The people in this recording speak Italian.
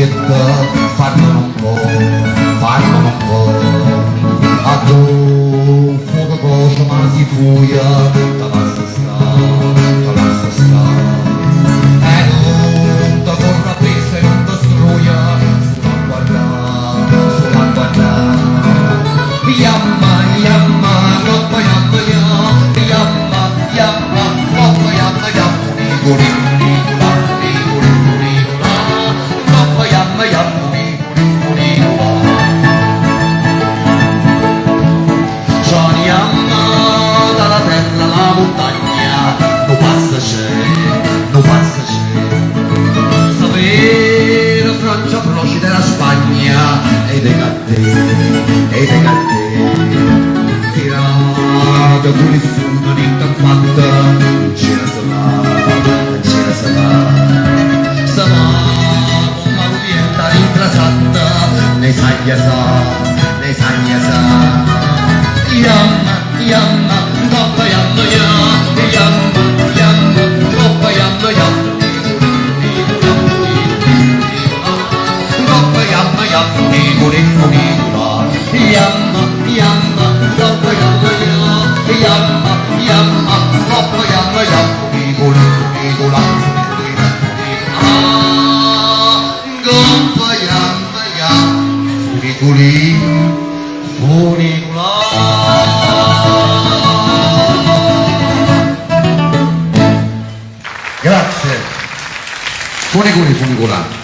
sietta, parlano un po', a tu fuoco cosa ma si fuia, da basta sta, e non da corra presa e non da struia, sulla guarda, yamma, coppa yamma, coppa yamma, dalla terra alla montagna, non passa c'è, sapere Francia, Proci della Spagna, e dei gattè, tirata con nessuno niente fatta, non c'era sarà, con la rubietta intrasatta, ne sagna sa, yamma, coppa yamma, coppa yamma, coppa yamma, funigura, yamma, coppa yamma, coppa yamma, funigura, coppa yamma, funigura. Grazie. Funicula.